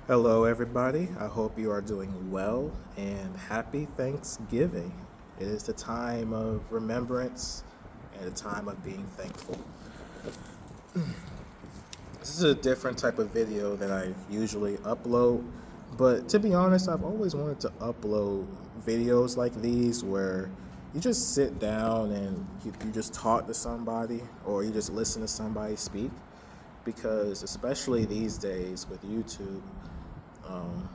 Hello, everybody. I hope you are doing well and happy Thanksgiving. It is the time of remembrance and a time of being thankful. This is a different type of video than I usually upload, but to be honest, I've always wanted to upload videos like these where you just sit down and you just talk to somebody or you just listen to somebody speak because especially these days with YouTube, um,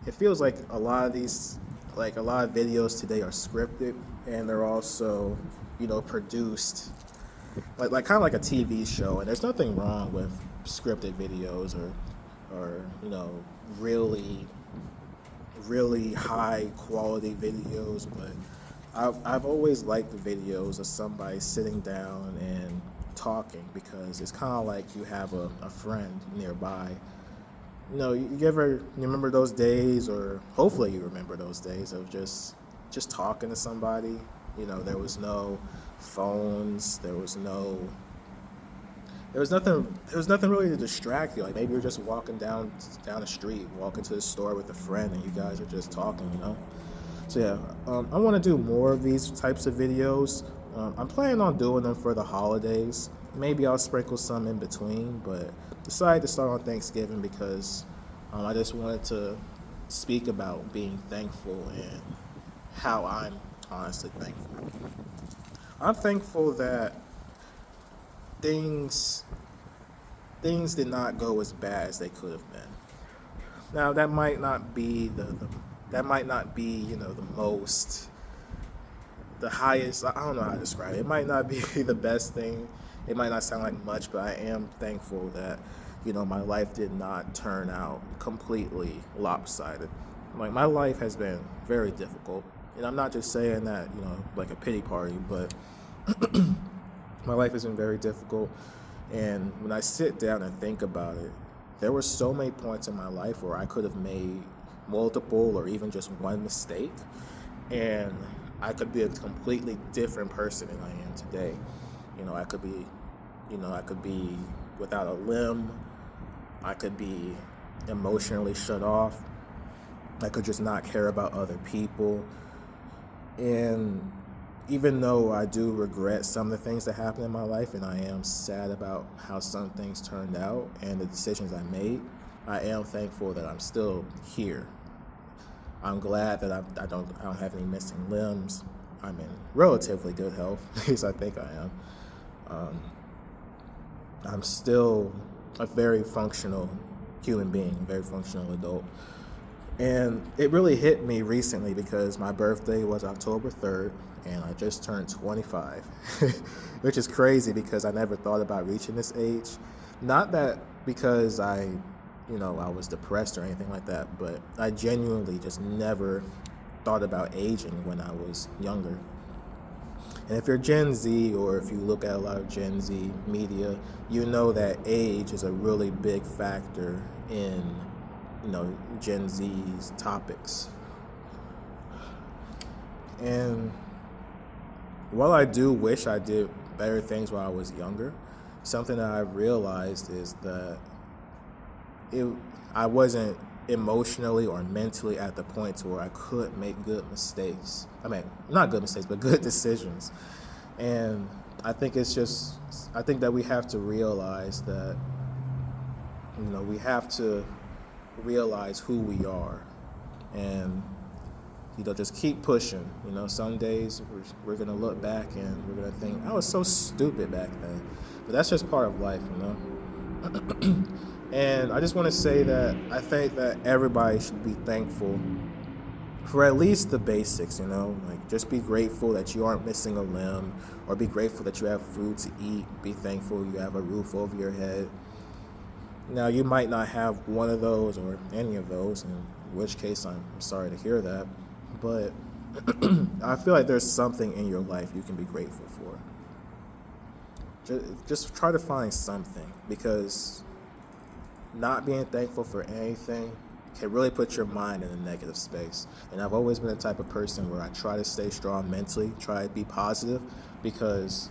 it feels like a lot of videos today are scripted and they're also, produced like kind of like a TV show. And there's nothing wrong with scripted videos or really really high quality videos, but I've always liked the videos of somebody sitting down and talking because it's kind of like you have a friend nearby. You ever you remember those days, or hopefully you remember those days of just talking to somebody. There was no phones, there was nothing really to distract you. Like maybe you're just walking down the street, walking to the store with a friend, and you guys are just talking. So yeah, I want to do more of these types of videos. I'm planning on doing them for the holidays. Maybe I'll sprinkle some in between, but decided to start on Thanksgiving because I just wanted to speak about being thankful and how I'm honestly thankful. I'm thankful that things things did not go as bad as they could have been. Now that might not be that might not be the most the highest. I don't know how to describe it. It might not be the best thing. It might not sound like much, but I am thankful that my life did not turn out completely lopsided. Like my life has been very difficult, and I'm not just saying that like a pity party, but my life has been very difficult. And when I sit down and think about it, there were so many points in my life where I could have made multiple or even just one mistake, and I could be a completely different person than I am today. I could be, I could be without a limb. I could be emotionally shut off. I could just not care about other people. And even though I do regret some of the things that happened in my life and I am sad about how some things turned out and the decisions I made, I am thankful that I'm still here. I'm glad that I don't have any missing limbs. I'm in relatively good health, at least I think I am. Um, I'm still a very functional human being, a very functional adult. And it really hit me recently because my birthday was October 3rd and I just turned 25, which is crazy because I never thought about reaching this age. Not that because I was depressed or anything like that, but I genuinely just never thought about aging when I was younger. And if you're Gen Z or if you look at a lot of Gen Z media, you know that age is a really big factor in, Gen Z's topics. And while I do wish I did better things while I was younger, something that I've realized is that it I wasn't emotionally or mentally at the point to where I could make good mistakes. I mean, not good mistakes, but good decisions. And I think that we have to realize that we have to realize who we are and just keep pushing. Some days we're gonna look back and we're gonna think I was so stupid back then, but that's just part of life. And I just want to say that I think that everybody should be thankful for at least the basics. Like just be grateful that you aren't missing a limb, or be grateful that you have food to eat. Be thankful you have a roof over your head. Now, you might not have one of those or any of those, in which case I'm sorry to hear that. But I feel like there's something in your life you can be grateful for. Just try to find something because not being thankful for anything can really put your mind in a negative space. And I've always been the type of person where I try to stay strong mentally, try to be positive, because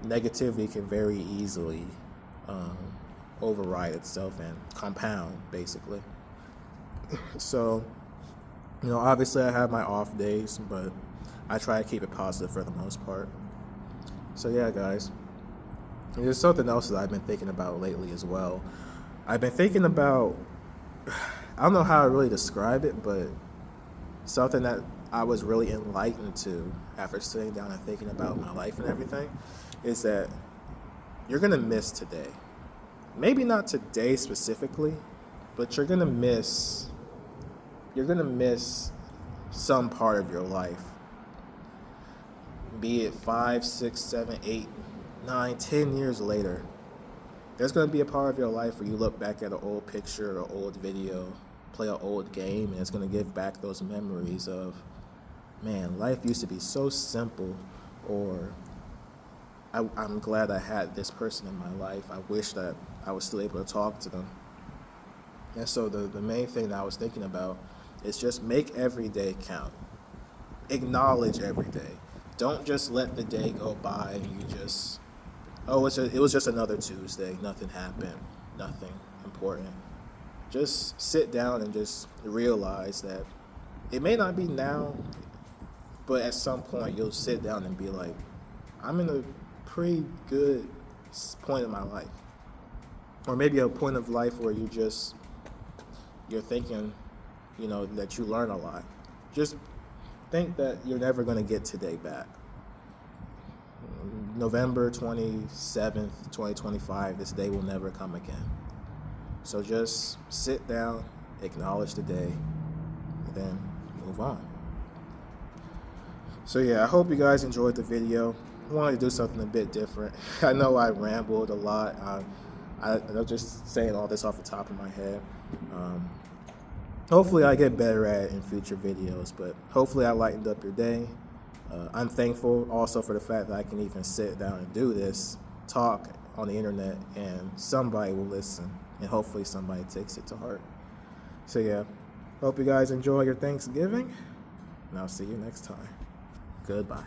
negativity can very easily um, override itself and compound, basically. So, obviously I have my off days, but I try to keep it positive for the most part. So yeah, guys. There's something else that I've been thinking about lately as well. I've been thinking about, I don't know how to really describe it, but something that I was really enlightened to after sitting down and thinking about my life and everything is that you're going to miss today. Maybe not today specifically, but you're going to miss some part of your life. Be it 5, 6, 7, 8, 9, 10 years later. There's going to be a part of your life where you look back at an old picture or old video, play an old game, and it's going to give back those memories of, man, life used to be so simple, or I'm glad I had this person in my life. I wish that I was still able to talk to them. And so the main thing that I was thinking about is just make every day count. Acknowledge every day. Don't just let the day go by and you just, it was just another Tuesday. Nothing happened. Nothing important. Just sit down and just realize that it may not be now, but at some point you'll sit down and be like, I'm in a pretty good point in my life. Or maybe a point of life where you're thinking, that you learn a lot. Just think that you're never going to get today back. November 27th, 2025, this day will never come again. So just sit down, acknowledge the day, and then move on. So yeah, I hope you guys enjoyed the video. I wanted to do something a bit different. I know I rambled a lot. I'm just saying all this off the top of my head. Hopefully I get better at it in future videos, but hopefully I lightened up your day. I'm thankful also for the fact that I can even sit down and do this, talk on the internet, and somebody will listen, and hopefully somebody takes it to heart. So yeah, hope you guys enjoy your Thanksgiving, and I'll see you next time. Goodbye.